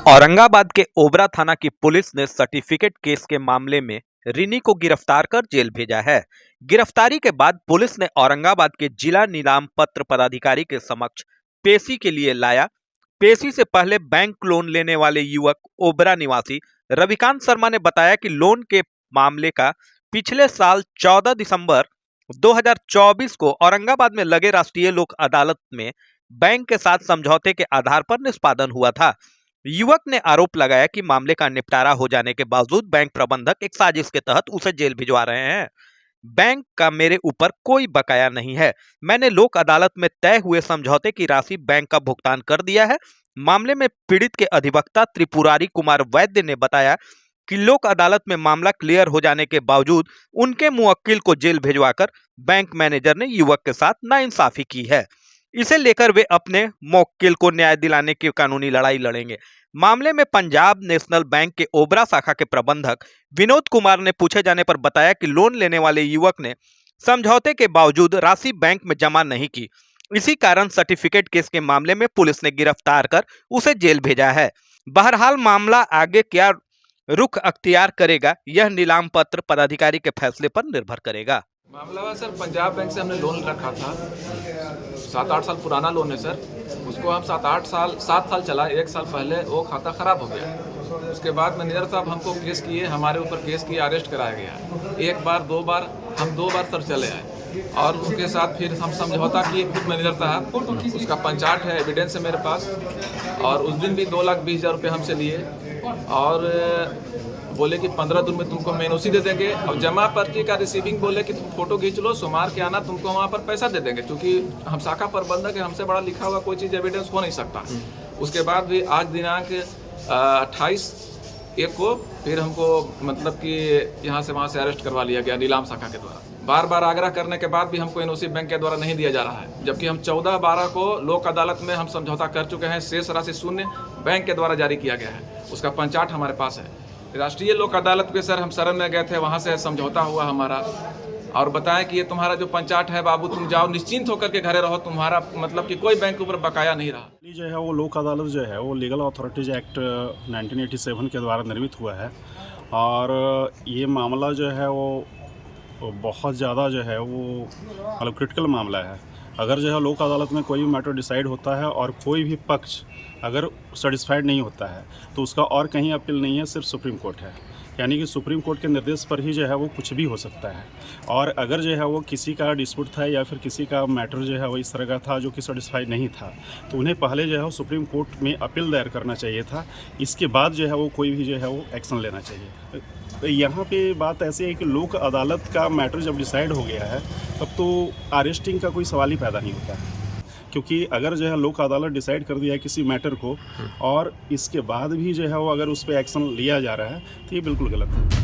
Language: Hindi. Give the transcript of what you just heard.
औरंगाबाद के ओबरा थाना की पुलिस ने सर्टिफिकेट केस के मामले में रिनी को गिरफ्तार कर जेल भेजा है। गिरफ्तारी के बाद पुलिस ने औरंगाबाद के जिला नीलाम पत्र पदाधिकारी के समक्ष पेशी के लिए लाया। पेशी से पहले बैंक लोन लेने वाले युवक ओबरा निवासी रविकांत शर्मा ने बताया कि लोन के मामले का पिछले साल 14 दिसंबर 2024 को औरंगाबाद में लगे राष्ट्रीय लोक अदालत में बैंक के साथ समझौते के आधार पर निष्पादन हुआ था। युवक ने आरोप लगाया कि मामले का निपटारा हो जाने के बावजूद बैंक प्रबंधक एक साजिश के तहत उसे जेल भिजवा रहे हैं। बैंक का मेरे ऊपर कोई बकाया नहीं है। मैंने लोक अदालत में तय हुए समझौते की राशि बैंक का भुगतान कर दिया है। मामले में पीड़ित के अधिवक्ता त्रिपुरारी कुमार वैद्य ने बताया कि लोक अदालत में मामला क्लियर हो जाने के बावजूद उनके मुवक्किल को जेल भिजवाकर बैंक मैनेजर ने युवक के साथ नाइंसाफी की है। इसे लेकर वे अपने मुवक्किल को न्याय दिलाने की कानूनी लड़ाई लड़ेंगे। मामले में पंजाब नेशनल बैंक के ओबरा शाखा के प्रबंधक विनोद कुमार ने पूछे जाने पर बताया कि लोन लेने वाले युवक ने समझौते के बावजूद राशि बैंक में जमा नहीं की। इसी कारण सर्टिफिकेट केस के मामले में पुलिस ने गिरफ्तार कर उसे जेल भेजा है। बहरहाल मामला आगे क्या रुख अख्तियार करेगा, यह नीलाम पत्र पदाधिकारी के फैसले पर निर्भर करेगा। मामला सर पंजाब बैंक से हमने लोन रखा था, 7-8 साल पुराना लोन है सर। उसको हम 7 साल चला, 1 साल पहले वो खाता ख़राब हो गया। उसके बाद मैनेजर साहब हमको केस किए, हमारे ऊपर केस किए, अरेस्ट कराया गया। 1 बार 2 बार, हम 2 बार सर चले आए और उसके साथ फिर हम समझौता किए खुद मैनेजर साहब। उसका पंचाट है, एविडेंस है मेरे पास। और उस दिन भी 2,20,000 रुपये हमसे लिए और बोले कि 15 दिन में तुमको मेनोसी दे देंगे और जमा पर्ची का रिसीविंग बोले कि तुम फोटो खींच लो, सोमवार के आना, तुमको वहाँ पर पैसा दे देंगे। क्योंकि हम शाखा प्रबंधक है, हमसे बड़ा लिखा हुआ कोई चीज़ एविडेंस हो नहीं सकता। उसके बाद भी आज दिनांक 28/1 को फिर हमको मतलब कि यहाँ से वहाँ से अरेस्ट करवा लिया गया नीलाम शाखा के द्वारा। बार बार आग्रह करने के बाद भी हमको एनओसी बैंक के द्वारा नहीं दिया जा रहा है, जबकि हम 14/12 को लोक अदालत में हम समझौता कर चुके हैं। शेष राशि शून्य बैंक के द्वारा जारी किया गया है, उसका पंचाट हमारे पास है। राष्ट्रीय लोक अदालत पे सर हम शरण में गए थे, वहाँ से समझौता हुआ हमारा और बताएं कि ये तुम्हारा जो पंचाट है बाबू, तुम जाओ निश्चिंत होकर के घरे रहो, तुम्हारा मतलब कि कोई बैंक के ऊपर बकाया नहीं रहा। जो है वो लोक अदालत जो है वो लीगल अथॉरिटीज़ एक्ट 1987 के द्वारा निर्मित हुआ है और ये मामला जो है वो बहुत ज़्यादा जो है वो मतलब क्रिटिकल मामला है। अगर जो है लोक अदालत में कोई भी मैटर डिसाइड होता है और कोई भी पक्ष अगर सेटिस्फाइड नहीं होता है तो उसका और कहीं अपील नहीं है, सिर्फ सुप्रीम कोर्ट है। यानी कि सुप्रीम कोर्ट के निर्देश पर ही जो है वो कुछ भी हो सकता है। और अगर जो है वो किसी का डिस्प्यूट था या फिर किसी का मैटर जो है वो इस तरह का था जो कि सेटिस्फाइड नहीं था, तो उन्हें पहले जो है वो सुप्रीम कोर्ट में अपील दायर करना चाहिए था। इसके बाद जो है वो कोई भी जो है वो एक्शन लेना चाहिए। यहाँ पे बात ऐसी है कि लोक अदालत का मैटर जब डिसाइड हो गया है तब तो अरेस्टिंग का कोई सवाल ही पैदा नहीं होता है, क्योंकि अगर जो है लोक अदालत डिसाइड कर दिया है किसी मैटर को और इसके बाद भी जो है वो अगर उस पर एक्शन लिया जा रहा है तो ये बिल्कुल गलत है।